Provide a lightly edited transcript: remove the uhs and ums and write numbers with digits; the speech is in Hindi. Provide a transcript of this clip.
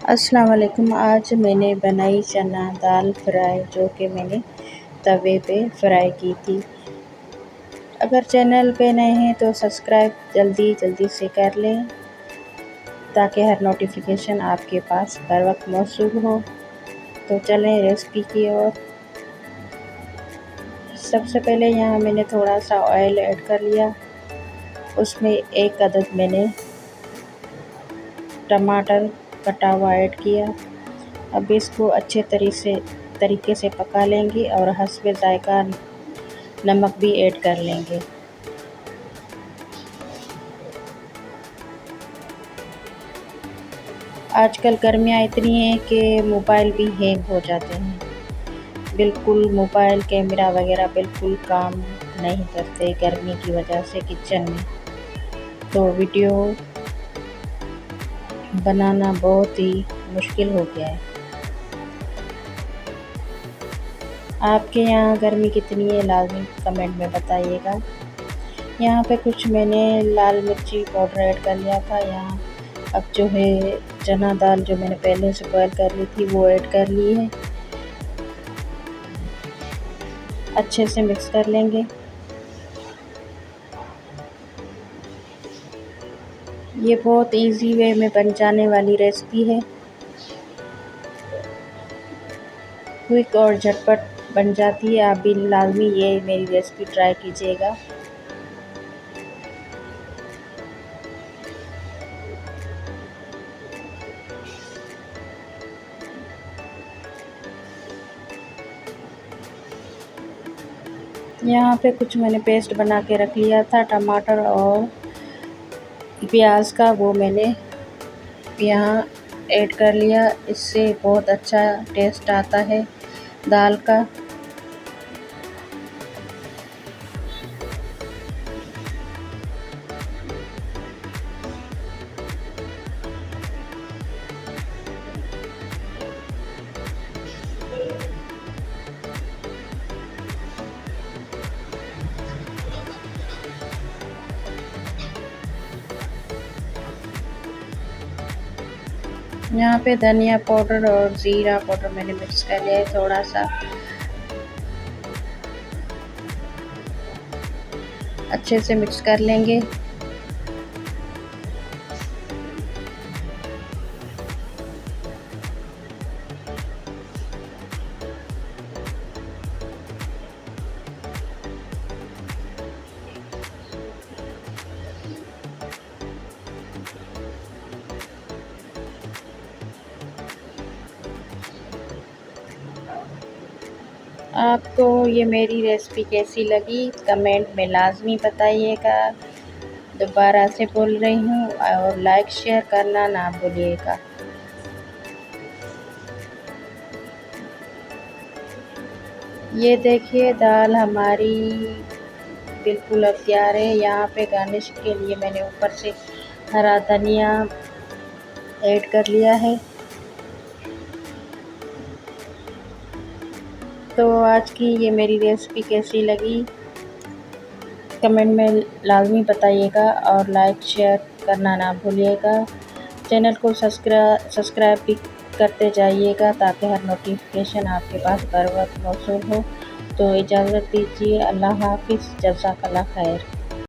अस्सलाम वालेकुम। आज मैंने बनाई चना दाल फ्राई, जो कि मैंने तवे पे फ्राई की थी। अगर चैनल पे नए हैं तो सब्सक्राइब जल्दी जल्दी से कर लें, ताकि हर नोटिफिकेशन आपके पास हर वक्त मौसूल हो। तो चलें रेसिपी की ओर। सबसे पहले यहाँ मैंने थोड़ा सा ऑयल ऐड कर लिया। उसमें एक अदद मैंने टमाटर कटा हुआ ऐड किया। अब इसको अच्छे तरीके से पका लेंगे और हस्बे जायका नमक भी ऐड कर लेंगे। आजकल गर्मियाँ इतनी हैं कि मोबाइल भी हैंग हो जाते हैं। बिल्कुल मोबाइल कैमरा वगैरह बिल्कुल काम नहीं करते गर्मी की वजह से किचन में। तो वीडियो बनाना बहुत ही मुश्किल हो गया है। आपके यहाँ गर्मी कितनी है लाजमी कमेंट में बताइएगा। यहाँ पे कुछ मैंने लाल मिर्ची पाउडर ऐड कर लिया था। यहाँ अब जो है चना दाल जो मैंने पहले से बॉयल कर ली थी वो ऐड कर ली है। अच्छे से मिक्स कर लेंगे। ये बहुत इजी वे में बन जाने वाली रेसिपी है, क्विक और झटपट बन जाती है। आप भी लाजमी ये मेरी रेसिपी ट्राई कीजिएगा। यहाँ पे कुछ मैंने पेस्ट बना के रख लिया था टमाटर और प्याज का, वो मैंने यहाँ ऐड कर लिया। इससे बहुत अच्छा टेस्ट आता है दाल का। यहाँ पे धनिया पाउडर और ज़ीरा पाउडर मैंने मिक्स कर लिया है थोड़ा सा। अच्छे से मिक्स कर लेंगे। आपको ये मेरी रेसिपी कैसी लगी कमेंट में लाजमी बताइएगा। दोबारा से बोल रही हूँ, और लाइक शेयर करना ना भूलिएगा। ये देखिए दाल हमारी बिल्कुल अब तैयार है। यहाँ पे गार्निश के लिए मैंने ऊपर से हरा धनिया ऐड कर लिया है। तो आज की ये मेरी रेसिपी कैसी लगी कमेंट में लाजमी बताइएगा, और लाइक शेयर करना ना भूलिएगा। चैनल को सब्सक्राइब भी करते जाइएगा, ताकि हर नोटिफिकेशन आपके पास बर वक्त मौसूल हो। तो इजाज़त दीजिए। अल्लाह हाफिज़। जज़ाकल्लाह खैर।